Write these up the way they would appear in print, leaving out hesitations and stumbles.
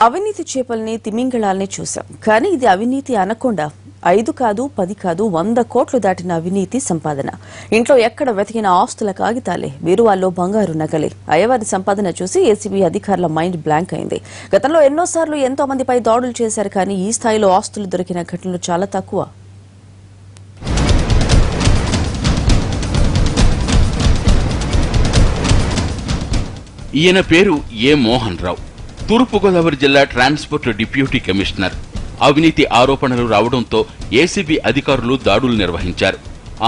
అవినీతి చేపల్ని తిమింగళాల్ని చూశాం. కానీ ఇది అవినీతి అనకుండా 5 కాదు 10 కాదు 100 కోట్లు దాటిన అవినీతి సంపాదన. ఇంట్లో ఎక్కడ వెతికిన ఆస్తుల కాగితాలే, బీరువాల్లో బంగారు నగలే. అయ్యవారి సంపాదన చూసి ఏసీబీ అధికారుల మైండ్ బ్లాంక్ అయింది. గతంలో ఎన్నోసార్లు ఎంతో మందిపై దాడులు చేశారు, కానీ ఈ స్థాయిలో ఆస్తులు దొరికిన ఘటనలు చాలా తక్కువ. ఈయన పేరు ఏ మోహన్ రావు. తూర్పుగోదావరి జిల్లా ట్రాన్స్పోర్ట్ డిప్యూటీ కమిషనర్. అవినీతి ఆరోపణలు రావడంతో ఏసీబీ అధికారులు దాడులు నిర్వహించారు.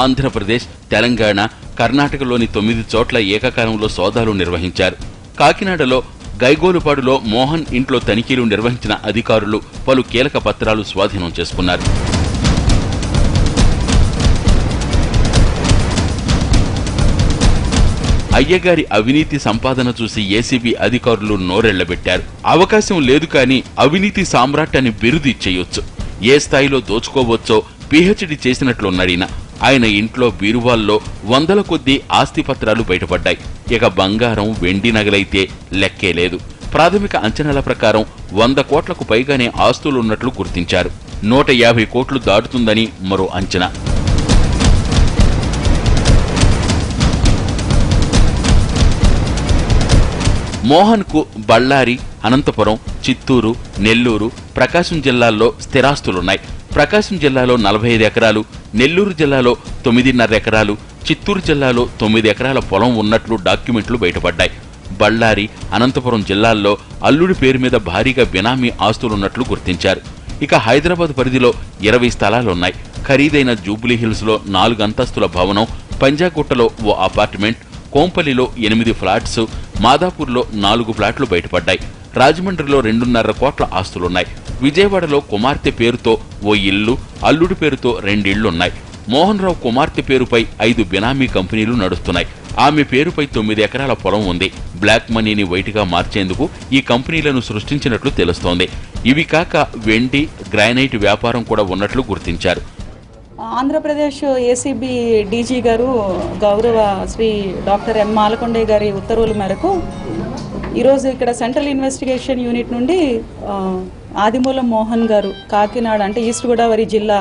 ఆంధ్రప్రదేశ్, తెలంగాణ, కర్ణాటకలోని 9 చోట్ల ఏకకాలంలో సోదాలు నిర్వహించారు. కాకినాడలో గైగోలుపాడులో మోహన్ ఇంట్లో తనిఖీలు నిర్వహించిన అధికారులు పలు కీలక పత్రాలు స్వాధీనం చేసుకున్నారు. అయ్యగారి అవినీతి సంపాదన చూసి ఏసీబీ అధికారులు నోరెళ్లబెట్టారు. అవకాశం లేదు, కానీ అవినీతి సామ్రాట్ అని బిరుదు ఇచ్చేయొచ్చు. ఏ స్థాయిలో దోచుకోవచ్చో పీహెచ్డీ చేసినట్లున్నాడిన. ఆయన ఇంట్లో బీరువాల్లో 100ల కొద్దీ ఆస్తి పత్రాలు బయటపడ్డాయి. ఇక బంగారం, వెండి నగలైతే లెక్కే లేదు. ప్రాథమిక అంచనాల ప్రకారం 100 కోట్లకు పైగానే ఆస్తులున్నట్లు గుర్తించారు. 150 కోట్లు దాటుతుందని మరో అంచనా. మోహన్ కు బళ్ళారి, అనంతపురం, చిత్తూరు, నెల్లూరు, ప్రకాశం జిల్లాల్లో స్థిరాస్తులున్నాయి. ప్రకాశం జిల్లాలో 45 ఎకరాలు, నెల్లూరు జిల్లాలో 9.5 ఎకరాలు, చిత్తూరు జిల్లాలో 9 ఎకరాల పొలం ఉన్నట్లు డాక్యుమెంట్లు బయటపడ్డాయి. బళ్ళారి, అనంతపురం జిల్లాల్లో అల్లుడి పేరు మీద భారీగా బినామీ ఆస్తులున్నట్లు గుర్తించారు. ఇక హైదరాబాద్ పరిధిలో 20 స్థలాలున్నాయి. ఖరీదైన జూబ్లీహిల్స్ లో 4 అంతస్తుల భవనం, పంజాగుట్టలో ఓ అపార్ట్మెంట్, కోంపల్లిలో 8 ఫ్లాట్స్, మాదాపూర్లో 4 ఫ్లాట్లు బయటపడ్డాయి. రాజమండ్రిలో 2.5 కోట్ల ఆస్తులున్నాయి. విజయవాడలో కుమార్తె పేరుతో ఓ ఇల్లు, అల్లుడి పేరుతో 2 ఇళ్లున్నాయి. మోహన్ రావు కుమార్తె పేరుపై 5 బినామీ కంపెనీలు నడుస్తున్నాయి. ఆమె పేరుపై 9 ఎకరాల పొలం ఉంది. బ్లాక్ మనీని వైట్గా మార్చేందుకు ఈ కంపెనీలను సృష్టించినట్లు తెలుస్తోంది. ఇవి కాక వెండి, గ్రానైట్ వ్యాపారం కూడా ఉన్నట్లు గుర్తించారు. ఆంధ్రప్రదేశ్ ఏసీబీ డీజీ గారు గౌరవ శ్రీ డాక్టర్ ఎం మాలకొండయ్య గారి ఉత్తర్వుల మేరకు ఈరోజు ఇక్కడ సెంట్రల్ ఇన్వెస్టిగేషన్ యూనిట్ నుండి ఆదిమూలం మోహన్ గారు, కాకినాడ అంటే ఈస్ట్ గోదావరి జిల్లా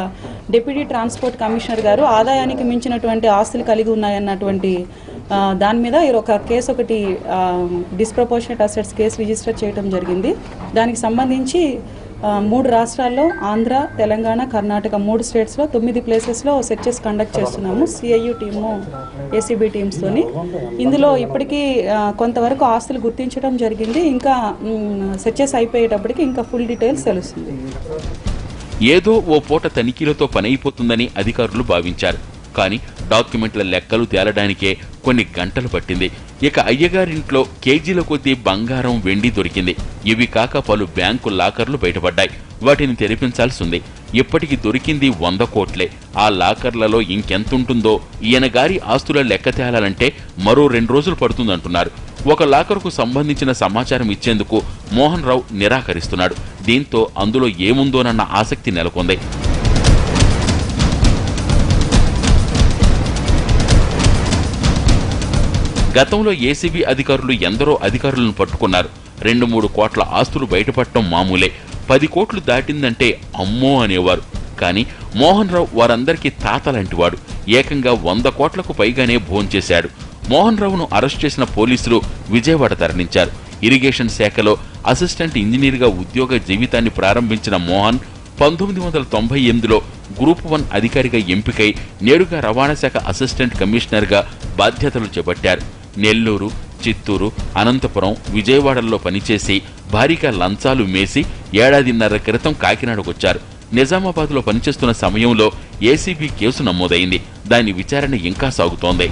డిప్యూటీ ట్రాన్స్పోర్ట్ కమిషనర్ గారు ఆదాయానికి మించినటువంటి ఆస్తులు కలిగి ఉన్నాయన్నటువంటి దాని మీద ఒక కేసు, ఒకటి డిస్ప్రపోర్షనేట్ అసెట్స్ కేసు రిజిస్టర్ చేయడం జరిగింది. దానికి సంబంధించి 3 రాష్ట్రాల్లో ఆంధ్ర, తెలంగాణ, కర్ణాటక 3 స్టేట్స్లో 9 ప్లేసెస్లో సెర్చెస్ కండక్ట్ చేస్తున్నాము. సిఐయు టీము, ఏసీబీ టీమ్స్తోని. ఇందులో ఇప్పటికీ కొంతవరకు ఆస్తులు గుర్తించడం జరిగింది. ఇంకా సెర్చెస్ అయిపోయేటప్పటికి ఇంకా ఫుల్ డీటెయిల్స్ తెలుస్తుంది. ఏదో ఓ పూట తనిఖీలతో పనైపోతుందని అధికారులు భావించారు. కానీ డాక్యుమెంట్ల లెక్కలు తేలడానికే కొన్ని గంటలు పట్టింది. ఇక అయ్యగారింట్లో కేజీల కొద్దీ బంగారం, వెండి దొరికింది. ఇవి కాక పలు బ్యాంకు లాకర్లు బయటపడ్డాయి. వాటిని తెరిపించాల్సి ఉంది. ఇప్పటికి దొరికింది 100 కోట్లే. ఆ లాకర్లలో ఇంకెంతుంటుందో ఈయన గారి ఆస్తుల లెక్క తేలాలంటే మరో 2 రోజులు పడుతుందంటున్నారు. ఒక లాకర్కు సంబంధించిన సమాచారం ఇచ్చేందుకు మోహన్ రావు నిరాకరిస్తున్నాడు. దీంతో అందులో ఏముందోనన్న ఆసక్తి నెలకొంది. గతంలో ఏసీబీ అధికారులు ఎందరో అధికారులను పట్టుకున్నారు. 2-3 కోట్ల ఆస్తులు బయటపడటం మామూలే. 10 కోట్లు దాటిందంటే అమ్మో అనేవారు. కానీ మోహన్ రావు వారందరికీ తాతలాంటివాడు. ఏకంగా 100 కోట్లకు పైగానే భోంచేశాడు. మోహన్ రావును అరెస్ట్ చేసిన పోలీసులు విజయవాడ తరలించారు. ఇరిగేషన్ శాఖలో అసిస్టెంట్ ఇంజనీర్గా ఉద్యోగ జీవితాన్ని ప్రారంభించిన మోహన్ 1998లో గ్రూప్ 1 అధికారిగా ఎంపికై నేరుగా రవాణా శాఖ అసిస్టెంట్ కమిషనర్గా బాధ్యతలు చేపట్టారు. నెల్లూరు, చిత్తూరు, అనంతపురం, విజయవాడల్లో పనిచేసి భారీగా లంచాలు మేసి 1.5 ఏళ్ల క్రితం కాకినాడకొచ్చారు. నిజామాబాద్లో పనిచేస్తున్న సమయంలో ఏసీబీ కేసు నమోదైంది. దాని విచారణ ఇంకా సాగుతోంది.